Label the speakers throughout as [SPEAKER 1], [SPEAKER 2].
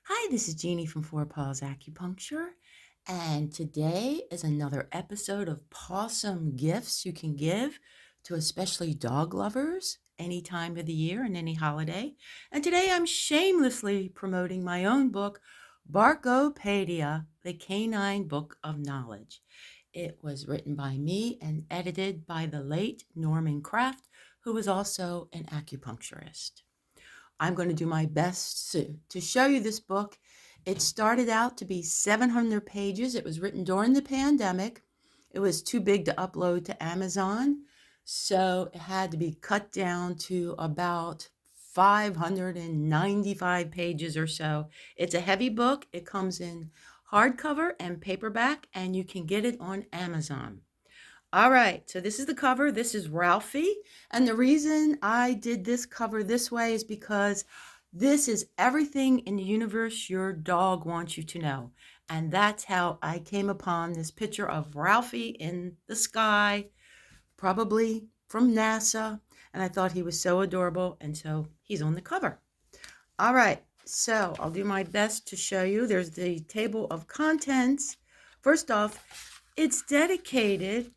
[SPEAKER 1] Hi, this is Jeannie from Paws Acupuncture, and today is another episode of Pawsome gifts you can give to especially dog lovers any time of the year and any holiday. And today I'm shamelessly promoting my own book, BARKOPAEDIA, the Canine Book of Knowledge. It was written by me and edited by the late Norman Kraft, who was also an acupuncturist. I'm going to do my best to show you this book. It started out to be 700 pages. It was written during the pandemic. It was too big to upload to Amazon, so it had to be cut down to about 595 pages or so. It's a heavy book. It comes in hardcover and paperback, and you can get it on Amazon. All right, so this is the cover. This is Ralphie. And the reason I did this cover this way is because this is everything in the universe your dog wants you to know. And that's how I came upon this picture of Ralphie in the sky, probably from NASA. And I thought he was so adorable, and so he's on the cover. All right, so I'll do my best to show you. There's the table of contents. First off, it's dedicated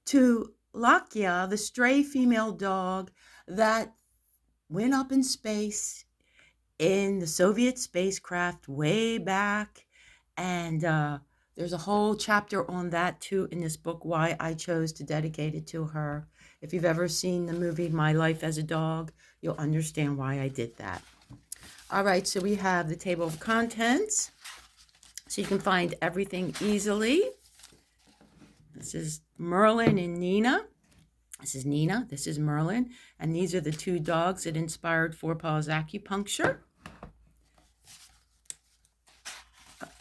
[SPEAKER 1] to Lakia, the stray female dog that went up in space in the Soviet spacecraft way back. And there's a whole chapter on that too in this book, why I chose to dedicate it to her. If you've ever seen the movie My Life as a Dog, you'll understand why I did that. All right, so we have the table of contents, so you can find everything easily. This is Merlin and Nina. This is Nina. This is Merlin. And these are the two dogs that inspired Four Paws Acupuncture.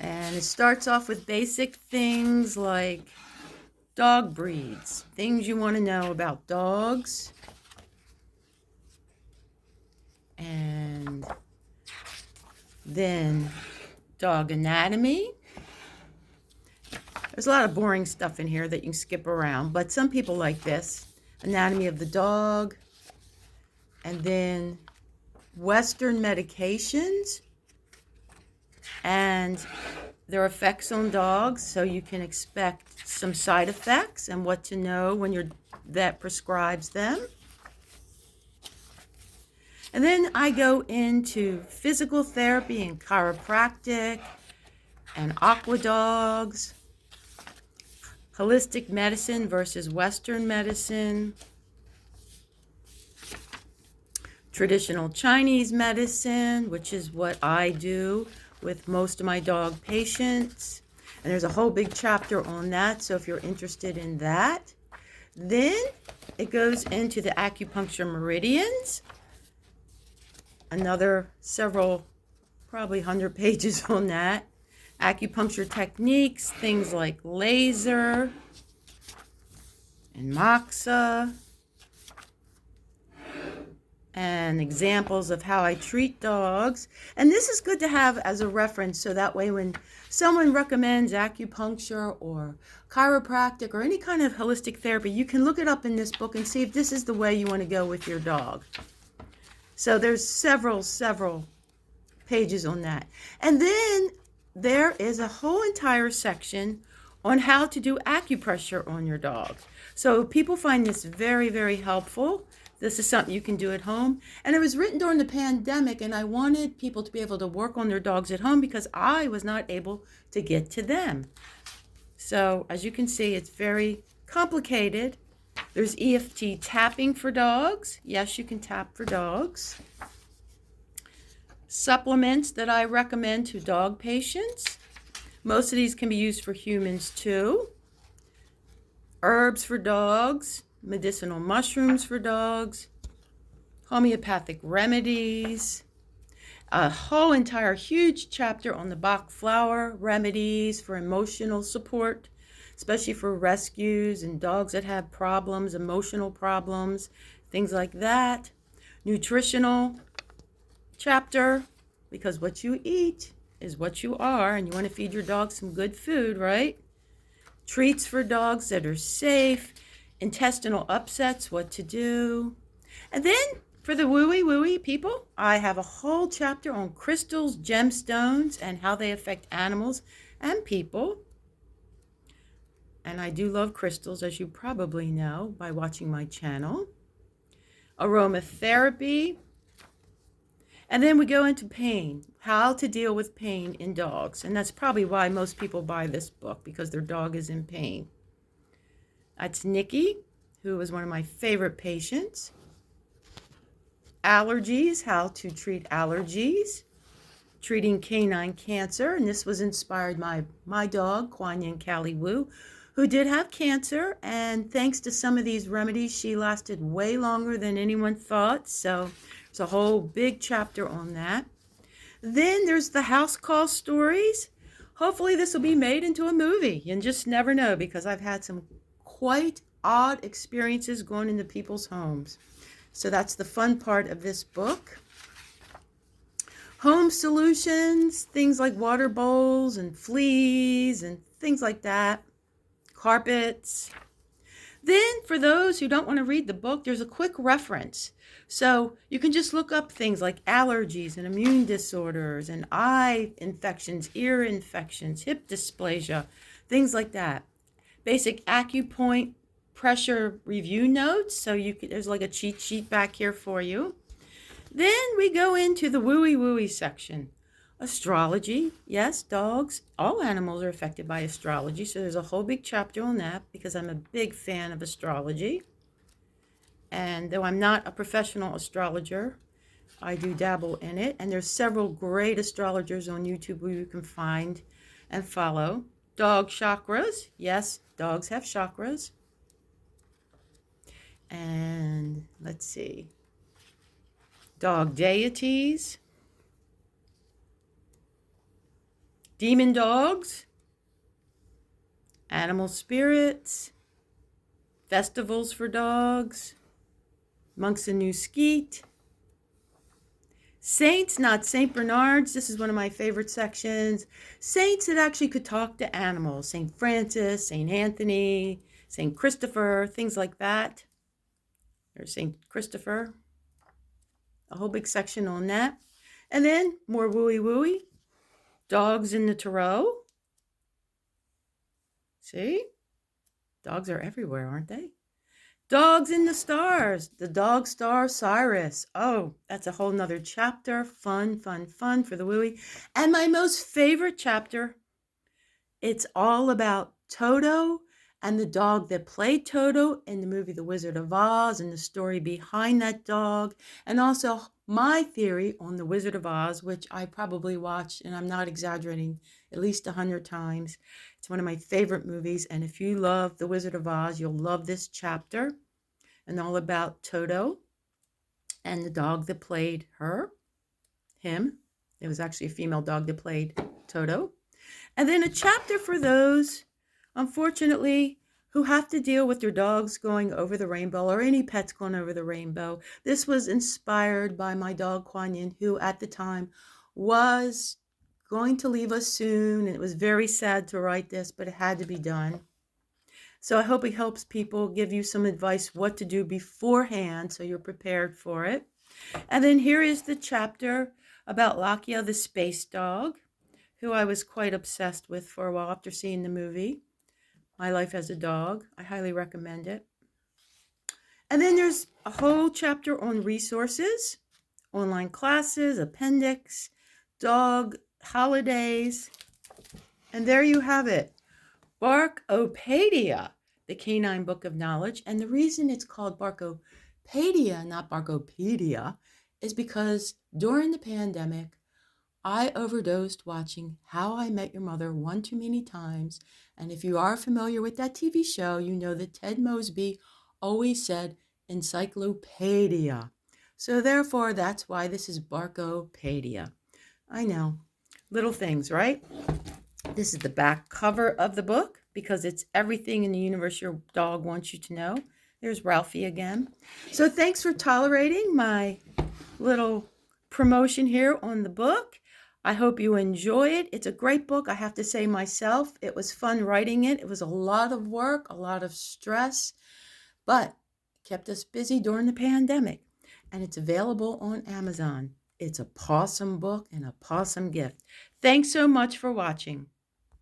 [SPEAKER 1] And it starts off with basic things like dog breeds, things you want to know about dogs. And then dog anatomy. There's a lot of boring stuff in here that you can skip around, but some people like this. Anatomy of the dog. And then Western medications and their effects on dogs, so you can expect some side effects and what to know when your vet prescribes them. And then I go into physical therapy and chiropractic and aqua dogs, holistic medicine versus Western medicine, traditional Chinese medicine, which is what I do with most of my dog patients. And there's a whole big chapter on that, so if you're interested in that. Then it goes into the acupuncture meridians. Another several, probably 100 pages on that. Acupuncture techniques, things like laser and moxa, and examples of how I treat dogs. And this is good to have as a reference, so that way when someone recommends acupuncture or chiropractic or any kind of holistic therapy, you can look it up in this book and see if this is the way you want to go with your dog. So there's several pages on that. And then there is a whole entire section on how to do acupressure on your dog. So people find this very, very helpful. This is something you can do at home. And it was written during the pandemic, and I wanted people to be able to work on their dogs at home because I was not able to get to them. So as you can see, it's very complicated. There's EFT tapping for dogs. Yes, you can tap for dogs. Supplements that I recommend to dog patients. Most of these can be used for humans too. Herbs for dogs, medicinal mushrooms for dogs, homeopathic remedies, a whole entire huge chapter on the Bach flower remedies for emotional support, especially for rescues and dogs that have problems, emotional problems, things like that. Nutritional chapter, because what you eat is what you are, and you want to feed your dog some good food, right? Treats for dogs that are safe, intestinal upsets, what to do. And then For the wooey people, I have a whole chapter on crystals, gemstones, and how they affect animals and people. And I do love crystals, as you probably know by watching my channel. Aromatherapy. And then we go into pain, how to deal with pain in dogs. And that's probably why most people buy this book, because their dog is in pain. That's Nikki, who was one of my favorite patients. Allergies, how to treat allergies. Treating canine cancer, and this was inspired by my dog, Kuan Yin Callie Wu, who did have cancer, and thanks to some of these remedies, she lasted way longer than anyone thought, so there's a whole big chapter on that. Then there's the house call stories. Hopefully this will be made into a movie. You just never know, because I've had some quite odd experiences going into people's homes. So that's the fun part of this book. Home solutions, things like water bowls and fleas and things like that. Carpets. Then for those who don't want to read the book, there's a quick reference. So you can just look up things like allergies and immune disorders and eye infections, ear infections, hip dysplasia, things like that. Basic acupoint pressure review notes. So there's like a cheat sheet back here for you. Then we go into the wooey section. Astrology. Yes, dogs, all animals are affected by astrology. So there's a whole big chapter on that, because I'm a big fan of astrology. And though I'm not a professional astrologer, I do dabble in it. And there's several great astrologers on YouTube who you can find and follow. Dog chakras. Yes, dogs have chakras. And let's see. Dog deities. Demon dogs. Animal spirits. Festivals for dogs. Monks in New Skeet. Saints, not St. Bernards. This is one of my favorite sections. Saints that actually could talk to animals. St. Francis, St. Anthony, St. Christopher, things like that. There's St. Christopher. A whole big section on that. And then more wooey. Dogs in the tarot. See? Dogs are everywhere, aren't they? Dogs in the stars. The dog star Cyrus. Oh, that's a whole nother chapter. Fun for the wooey. And my most favorite chapter, it's all about Toto and the dog that played Toto in the movie The Wizard of Oz, and the story behind that dog, and also my theory on The Wizard of Oz, which I probably watched, and I'm not exaggerating, at least 100 times. It's one of my favorite movies, and if you love The Wizard of Oz, you'll love this chapter, and all about Toto and the dog that played him. It was actually a female dog that played Toto. And then a chapter for those, unfortunately, who have to deal with their dogs going over the rainbow, or any pets going over the rainbow. This was inspired by my dog, Kuan Yin, who at the time was going to leave us soon. And it was very sad to write this, but it had to be done. So I hope it helps people, give you some advice what to do beforehand so you're prepared for it. And then here is the chapter about Lakia, the space dog, who I was quite obsessed with for a while after seeing the movie. My Life as a Dog. I highly recommend it. And then there's a whole chapter on resources, online classes, appendix, dog holidays. And there you have it. Barkopaedia, the Canine Book of Knowledge. And the reason it's called Barkopaedia, not Barkopedia, is because during the pandemic, I overdosed watching How I Met Your Mother one too many times. And if you are familiar with that TV show, you know that Ted Mosby always said encyclopedia. So therefore, that's why this is Barkopaedia. I know, little things, right? This is the back cover of the book, because it's everything in the universe your dog wants you to know. There's Ralphie again. So thanks for tolerating my little promotion here on the book. I hope you enjoy it. It's a great book. I have to say myself, it was fun writing it. It was a lot of work, a lot of stress, but it kept us busy during the pandemic. and it's available on Amazon. It's a Pawsome book and a Pawsome gift. Thanks so much for watching.